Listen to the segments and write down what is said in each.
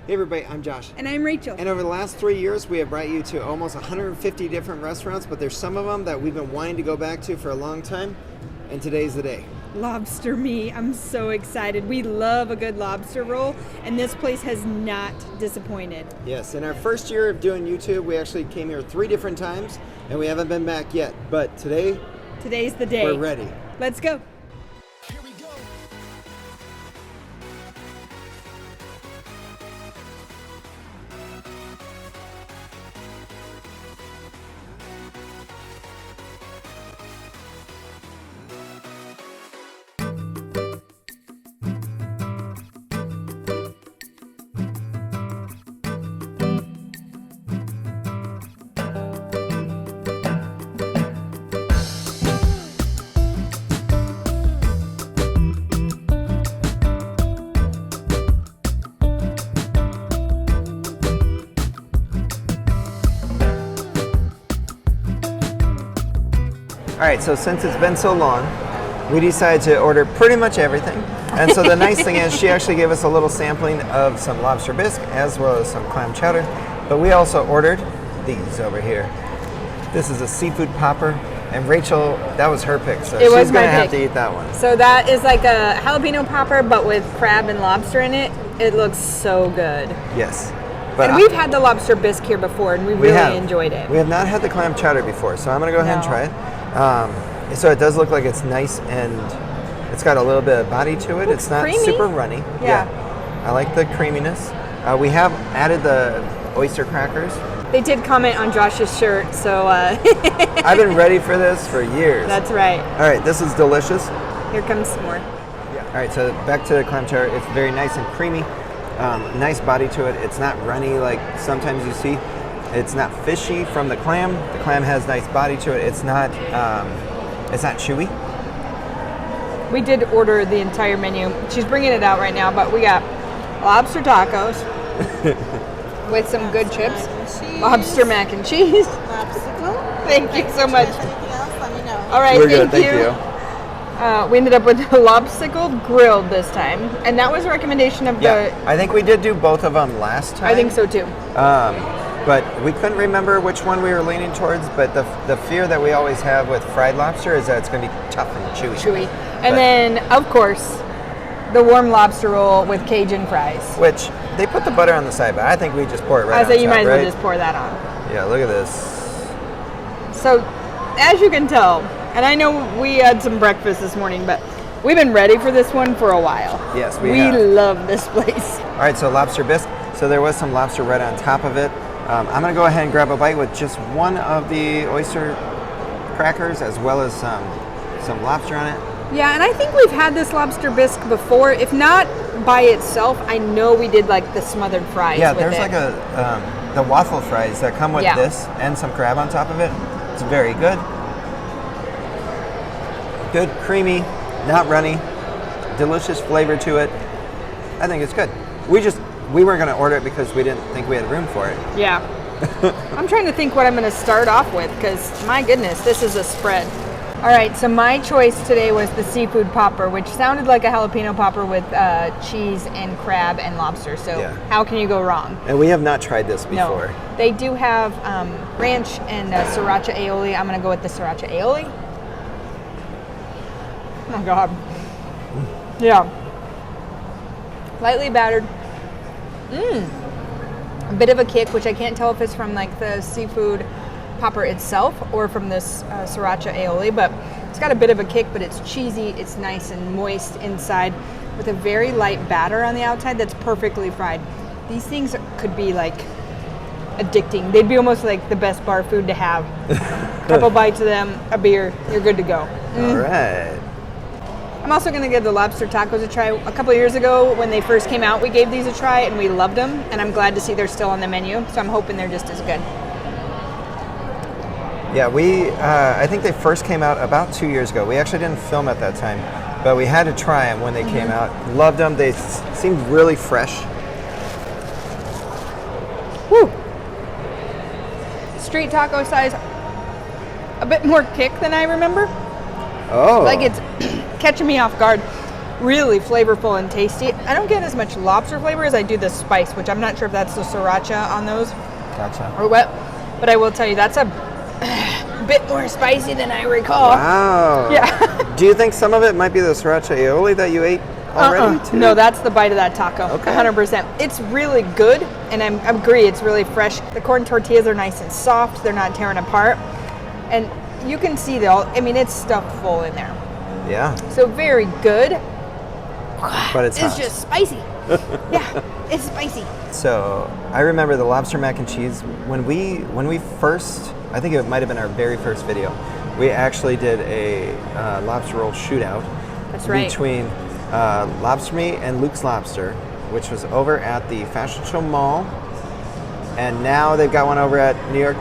Hey everybody, I'm Josh. And I'm Rachel. And over the last 3 years, we have brought you to almost 150 different restaurants, but there's some of them that we've been wanting to go back to for a long time, and today's the day. Lobster Me. I'm so excited. We love a good lobster roll, and this place has not disappointed. Yes, in our first year of doing YouTube, we actually came here 3 different times, and we haven't been back yet. But today's the day. We're ready. Let's go. All right, so since it's been so long, we decided to order pretty much everything. And so the nice thing is she actually gave us a little sampling of some lobster bisque as well as some clam chowder. But we also ordered these over here. This is a seafood popper. And Rachel, that was her pick, so she's going to have to eat that one. So that is like a jalapeno popper, but with crab and lobster in it. It looks so good. Yes. But and we've had the lobster bisque here before, and we really enjoyed it. We have not had the clam chowder before, so I'm going to go ahead and try it. So it does look like it's nice, and it's got a little bit of body to it. It's not creamy. super runny. Yeah. I like the creaminess. We have added the oyster crackers. They did comment on Josh's shirt, so... I've been ready for this for years. That's right. All right, this is delicious. Here comes some more. Yeah. All right, so back to the clam chowder. It's very nice and creamy. Nice body to it. It's not runny like sometimes you see. It's not fishy from the clam. The clam has nice body to it. It's not chewy. We did order the entire menu. She's bringing it out right now, but we got lobster tacos with some good chips. Lobster mac and cheese. Thank you so much. All right, We're good. Thank you. We ended up with the lobster grilled this time, and that was a recommendation of the... I think we did do both of them last time. I think so too. But we couldn't remember which one we were leaning towards, but the fear that we always have with fried lobster is that it's going to be tough and chewy. And then, of course, the warm lobster roll with Cajun fries. Which, they put the butter on the side, but I think we just pour it right on top, you might as well just pour that on. Yeah, look at this. So, as you can tell, and I know we had some breakfast this morning, but we've been ready for this one for a while. Yes, we have. We love this place. All right, so lobster bisque. So there was some lobster right on top of it. I'm going to go ahead and grab a bite with just one of the oyster crackers as well as some lobster on it. Yeah, and I think we've had this lobster bisque before. If not by itself, I know we did like the smothered fries with there's it. like the waffle fries that come with this and some crab on top of it. It's very good. Good, creamy, not runny, delicious flavor to it. I think it's good. We weren't going to order it because we didn't think we had room for it. Yeah. I'm trying to think what I'm going to start off with because, my goodness, this is a spread. All right, so my choice today was the seafood popper, which sounded like a jalapeno popper with cheese and crab and lobster. So how can you go wrong? And we have not tried this before. No. They do have ranch and sriracha aioli. I'm going to go with the sriracha aioli. Oh, God. Yeah. Lightly battered. A bit of a kick, which I can't tell if it's from like the seafood popper itself or from this sriracha aioli, but it's got a bit of a kick, but it's cheesy, it's nice and moist inside with a very light batter on the outside that's perfectly fried. These things could be like addicting. They'd be almost like the best bar food to have. Couple bites of them, a beer, you're good to go. All right. I'm also going to give the lobster tacos a try. A couple of years ago when they first came out, we gave these a try and we loved them, and I'm glad to see they're still on the menu, so I'm hoping they're just as good. Yeah, I think they first came out about 2 years ago. We actually didn't film at that time, but we had to try them when they came out. Loved them. They seemed really fresh. Woo! Street taco size, a bit more kick than I remember. Oh. Like it's catching me off guard. really flavorful and tasty. I don't get as much lobster flavor as I do the spice, which I'm not sure if that's the sriracha on those Gotcha. or what. But I will tell you, that's a bit more spicy than I recall. Wow. Yeah. Do you think some of it might be the sriracha aioli that you ate already too? No, that's the bite of that taco. Okay. 100%. It's really good, and I agree, it's really fresh. The corn tortillas are nice and soft. They're not tearing apart. And you can see it's stuffed full in there. Yeah. So very good. But it's hot. just spicy. Yeah, it's spicy. So I remember the lobster mac and cheese when we first, I think it might have been our very first video, we actually did a lobster roll shootout. That's right. Between Lobster Me and Luke's Lobster, which was over at the Fashion Show Mall, and now they've got one over at New York.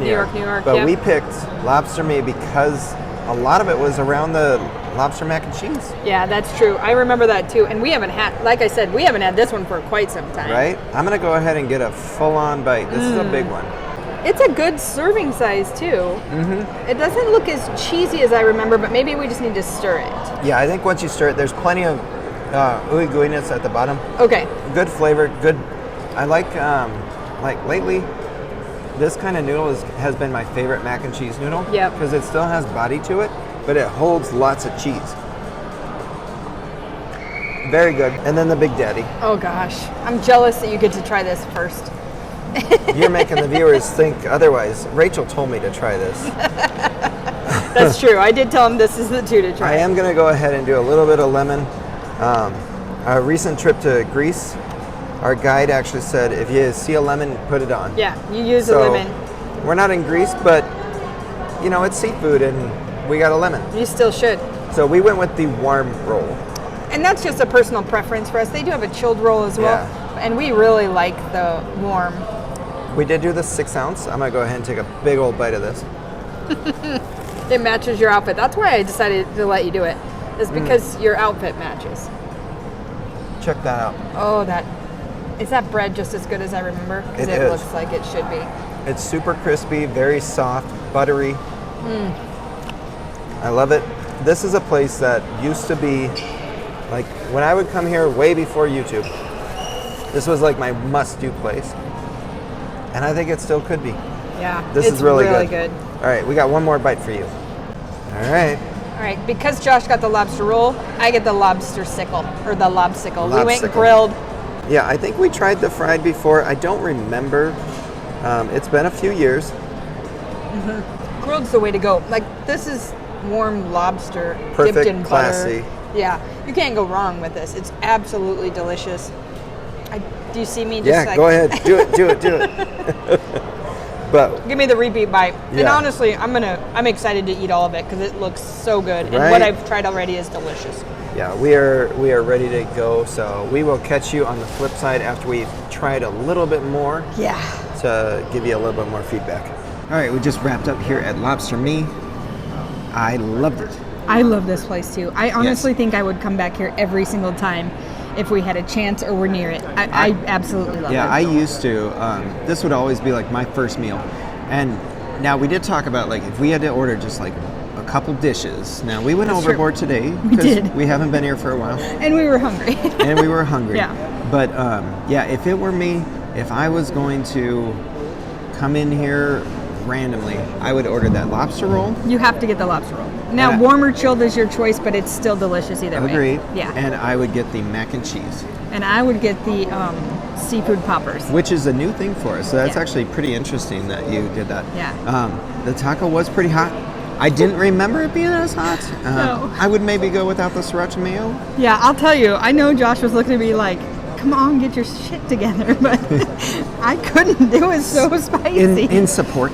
But yeah. we picked Lobster Me because a lot of it was around the lobster mac and cheese. Yeah, that's true. I remember that too. And we haven't had, like I said, we haven't had this one for quite some time. Right? I'm gonna go ahead and get a full-on bite. This is a big one. It's a good serving size too. Mm-hmm. It doesn't look as cheesy as I remember, but maybe we just need to stir it. Yeah, I think once you stir it, there's plenty of ooey gooeyness at the bottom. Okay. Good flavor, good. I like lately, this kind of noodle has been my favorite mac and cheese noodle. Yeah. Because it still has body to it, but it holds lots of cheese. Very good. And then the Big Daddy. Oh gosh, I'm jealous that you get to try this first. You're making the viewers think otherwise. Rachel told me to try this. That's true. I did tell him this is the two to try. I am going to go ahead and do a little bit of lemon. A recent trip to Greece, our guide actually said, if you see a lemon, put it on. Yeah, you use a So, lemon. We're not in Greece, but, it's seafood and we got a lemon. You still should. So we went with the warm roll. And that's just a personal preference for us. They do have a chilled roll as well. Yeah. And we really like the warm. We did do the 6 ounce. I'm going to go ahead and take a big old bite of this. It matches your outfit. That's why I decided to let you do it. Is because your outfit matches. Check that out. Oh, is that bread just as good as I remember? Because It it is. looks like it should be. It's super crispy, very soft, buttery. I love it. This is a place that used to be, like, when I would come here way before YouTube, this was like my must-do place. And I think it still could be. Yeah, This it's is really good. All right, we got one more bite for you. All right. All right, because Josh got the lobster roll, I get the lobster sickle, or the lobsicle. We went and Lobsicle. grilled. Yeah, I think we tried the fried before. I don't remember. It's been a few years. Grilled's the way to go. Like, this is warm lobster Perfect, dipped in classy. butter. Yeah, you can't go wrong with this. It's absolutely delicious. Do you see me just Yeah, like... go ahead. Do it. But Give me the repeat bite. And Yeah. honestly, I'm excited to eat all of it because it looks so good. And Right. what I've tried already is delicious. yeah, we are ready to go. So we will catch you on the flip side after we've tried a little bit more Yeah. to give you a little bit more feedback. All right, we just wrapped up here at Lobster Me. I loved it. I love this place too. I honestly think I would come back here every single time if we had a chance or were near it. I absolutely love it. Yeah, I used to. This would always be like my first meal. And now we did talk about like if we had to order just like a couple dishes. Now we went That's true. overboard today We did. we haven't been here for a while. And we were hungry. And we were hungry. Yeah. But yeah, if it were me, if I was going to come in here randomly, I would order that lobster roll. You have to get the lobster roll. Now, And warm or chilled is your choice, but it's still delicious either way. Agreed. Yeah. And I would get the mac and cheese, And I would get the seafood poppers. which is a new thing for us. So that's Yeah. actually pretty interesting that you did that. Yeah. The taco was pretty hot. I didn't remember it being as hot. No. I would maybe go without the sriracha mayo. Yeah, I'll tell you. I know Josh was looking at me like, come on, get your shit together. But I couldn't. It was so spicy. In support.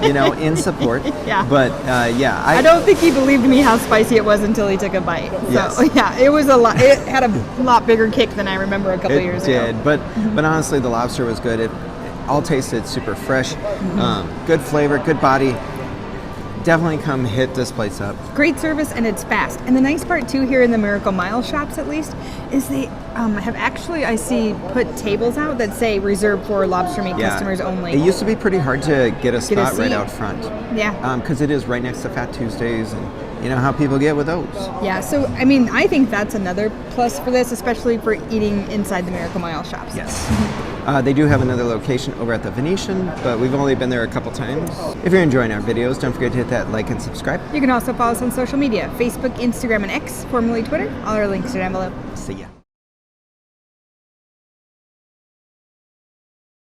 In support. Yeah. But yeah, I don't think he believed me how spicy it was until he took a bite. So, Yes. yeah, it was a lot. It had a lot bigger kick than I remember a couple It years did, ago. but honestly, the lobster was good. It all tasted super fresh, Mm-hmm. good flavor, good body. Definitely come hit this place up. Great service, and it's fast. And the nice part too here in the Miracle Mile shops, at least, is they have actually, I see, put tables out that say reserved for Lobster Me customers only. It used to be pretty hard to get a spot right seat. out front. Yeah. Because it is right next to Fat Tuesdays, and you know how people get with those. Yeah, so I mean, I think that's another plus for this, especially for eating inside the Miracle Mile shops. Yes. They do have another location over at the Venetian, but we've only been there a couple times. If you're enjoying our videos, don't forget to hit that like and subscribe. You can also follow us on social media, Facebook, Instagram, and X, formerly Twitter. All our links are down below. See ya.